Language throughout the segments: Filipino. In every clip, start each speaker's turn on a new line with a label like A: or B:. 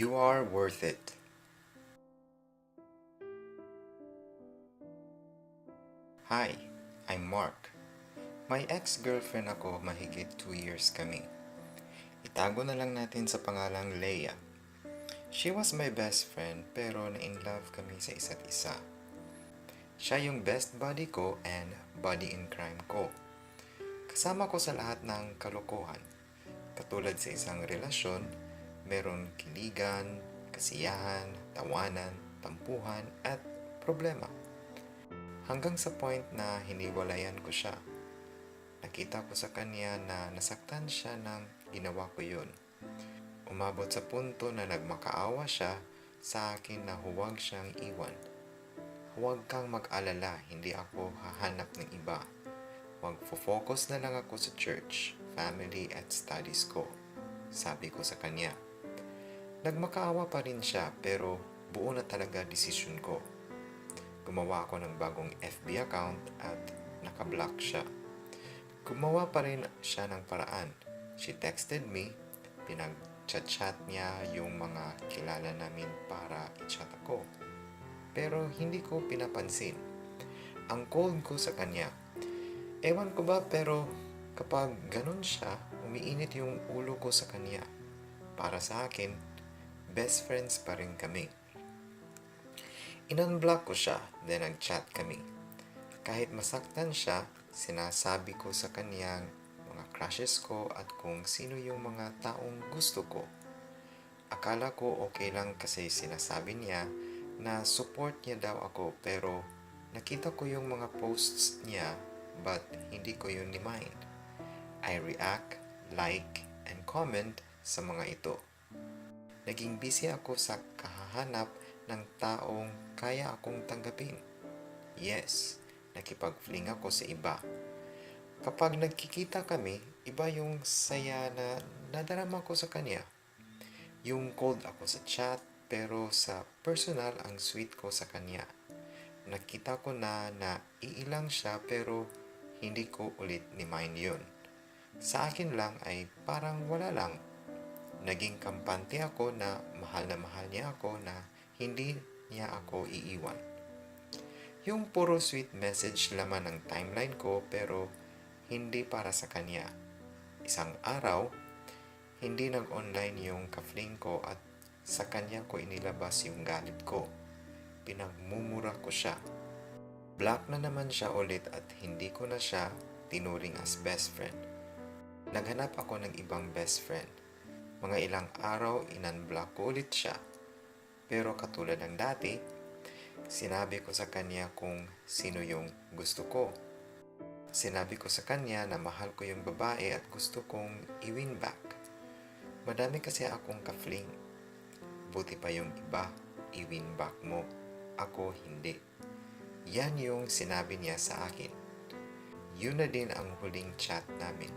A: You are worth it. Hi, I'm Mark. May ex-girlfriend ako mahigit 2 years kami. Itago na lang natin sa pangalang Leia. She was my best friend pero na-in-love kami sa isa't isa. Siya yung best buddy ko and buddy in crime ko. Kasama ko sa lahat ng kalokohan. Katulad sa isang relasyon, meron kiligan, kasiyahan, tawanan, tampuhan at problema. Hanggang sa point na hiniwalayan ko siya. Nakita ko sa kanya na nasaktan siya ng ginawa ko yun. Umabot sa punto na nagmakaawa siya sa akin na huwag siyang iwan. Huwag kang mag-alala, hindi ako hahanap ng iba. Mag-focus na lang ako sa church, family at studies ko. Sabi ko sa kanya. Nagmakaawa pa rin siya pero buo na talaga desisyon ko. Gumawa ako ng bagong FB account at nakablock siya. Gumawa pa rin siya ng paraan. She texted me, pinag-chat niya yung mga kilala namin para i-chat ako. Pero hindi ko pinapansin. Ang cold ko sa kanya. Ewan ko ba pero kapag ganun siya, umiinit yung ulo ko sa kanya. Para sa akin, best friends pa rin kami. In-unblock ko siya, then nag-chat kami. Kahit masaktan siya, sinasabi ko sa kanyang mga crushes ko at kung sino yung mga taong gusto ko. Akala ko okay lang kasi sinasabi niya na support niya daw ako pero nakita ko yung mga posts niya but hindi ko yun ni-mind. I react, like, and comment sa mga ito. Naging busy ako sa kahahanap ng taong kaya akong tanggapin. Yes, nakipag-fling ako sa iba. Kapag nagkikita kami, iba yung saya na nadarama ko sa kanya. Yung cold ako sa chat, pero sa personal ang sweet ko sa kanya. Nakita ko na iilang siya pero hindi ko ulit ni-mind yun. Sa akin lang ay parang wala lang. Naging kampante ako na mahal niya ako na hindi niya ako iiwan. Yung puro sweet message laman ng timeline ko pero hindi para sa kanya. Isang araw, hindi nag-online yung ka-fling ko at sa kanya ko inilabas yung galit ko. Pinagmumura ko siya. Block na naman siya ulit at hindi ko na siya tinuring as best friend. Naghanap ako ng ibang best friend. Mga ilang araw in-unblock ko ulit siya. Pero katulad ng dati, sinabi ko sa kanya kung sino yung gusto ko. Sinabi ko sa kanya na mahal ko yung babae at gusto kong i-win back. Madami kasi akong ka-fling. Buti pa yung iba, i-win back mo. Ako hindi. Yan yung sinabi niya sa akin. Yun na din ang huling chat namin.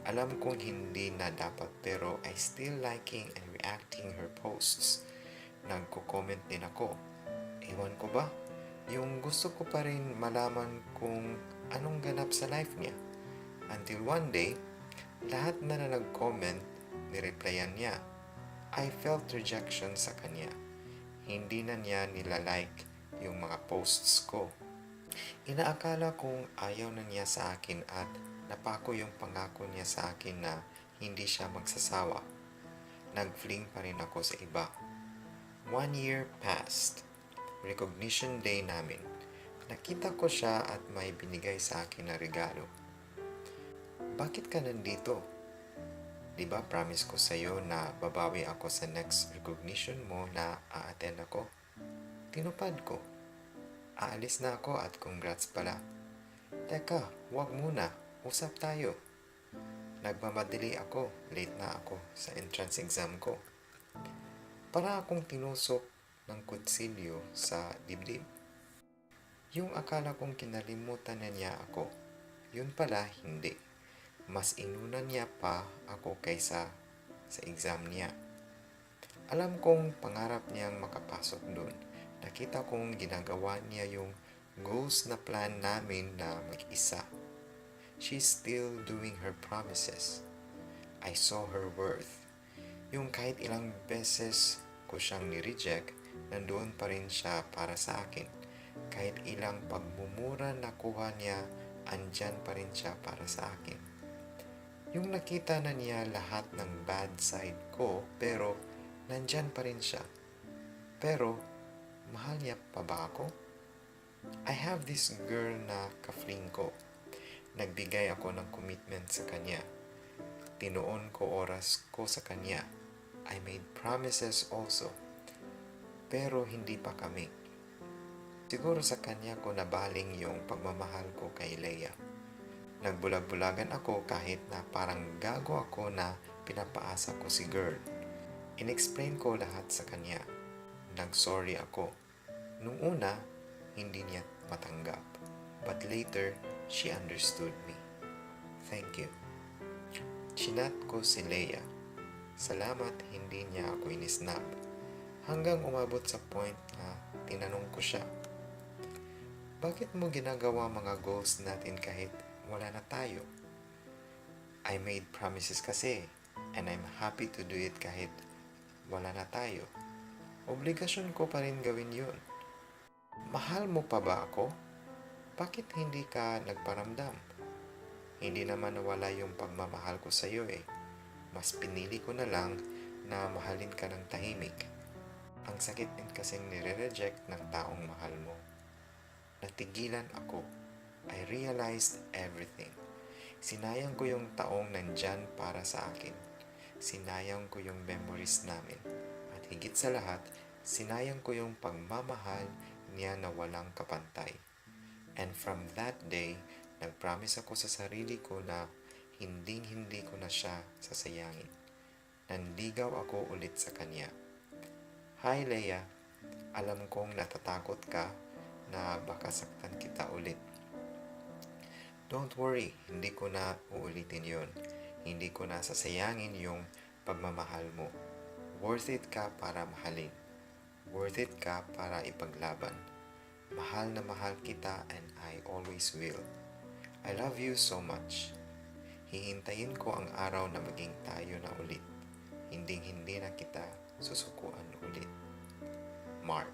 A: Alam kong hindi na dapat pero I still liking and reacting her posts. Nagko-comment din ako. Ewan ko ba? Yung gusto ko pa rin malaman kung anong ganap sa life niya. Until one day, lahat na nag-comment, nireplyan niya. I felt rejection sa kanya. Hindi na niya nilalike yung mga posts ko. Inaakala kong ayaw na niya sa akin at napako yung pangako niya sa akin na hindi siya magsasawa. Nag-fling pa rin ako sa iba. 1 year passed. Recognition day namin. Nakita ko siya at may binigay sa akin na regalo. Bakit ka nandito? Diba promise ko sa'yo na babawi ako sa next recognition mo na a-attend ako? Tinupad ko. Aalis na ako at congrats pala. Teka, wag muna. Usap tayo. Nagmamadali ako. Late na ako sa entrance exam ko. Para akong tinusok ng kutsilyo sa dibdib. Yung akala kong kinalimutan na niya ako, yun pala hindi. Mas inuna niya pa ako kaysa sa exam niya. Alam kong pangarap niyang makapasok dun. Nakita kong ginagawa niya yung goals na plan namin na mag-isa. She's still doing her promises. I saw her worth. Yung kahit ilang beses ko siyang ni-reject, nandoon pa rin siya para sa akin. Kahit ilang pagmumura nakuha niya, andyan pa rin siya para sa akin. Yung nakita na niya lahat ng bad side ko, pero nandyan pa rin siya. Pero, mahal niya pa ba ako? I have this girl na ka-fling ko. Nagbigay ako ng commitment sa kanya. Tinuon ko oras ko sa kanya. I made promises also. Pero hindi pa kami. Siguro sa kanya ko nabaling yung pagmamahal ko kay Leia. Nagbulag-bulagan ako kahit na parang gago ako na pinapaasa ko si girl. Inexplain ko lahat sa kanya. Nag-sorry ako. Nung una, hindi niya matanggap. But later, she understood me. Thank you. Chinat ko si Leia. Salamat hindi niya ako inisnap. Hanggang umabot sa point na tinanong ko siya, bakit mo ginagawa mga goals natin kahit wala na tayo? I made promises kasi, and I'm happy to do it kahit wala na tayo. Obligasyon ko pa rin gawin yun. Mahal mo pa ba ako? Bakit hindi ka nagparamdam? Hindi naman nawala yung pagmamahal ko sa iyo eh. Mas pinili ko na lang na mahalin ka ng tahimik. Ang sakit din kasing nire-reject ng taong mahal mo. Natigilan ako. I realized everything. Sinayang ko yung taong nandyan para sa akin. Sinayang ko yung memories namin. At higit sa lahat, sinayang ko yung pagmamahal niya na walang kapantay. And from that day, nagpromise ako sa sarili ko na hindi ko na siya sasayangin. Nanligaw ako ulit sa kanya. Hi Leia, alam kong natatakot ka na baka saktan kita ulit. Don't worry, hindi ko na uulitin yun. Hindi ko na sasayangin yung pagmamahal mo. Worth it ka para mahalin. Worth it ka para ipaglaban. Mahal na mahal kita and I always will. I love you so much. Hihintayin ko ang araw na maging tayo na ulit. Hindi na kita susukuan ulit. Mark.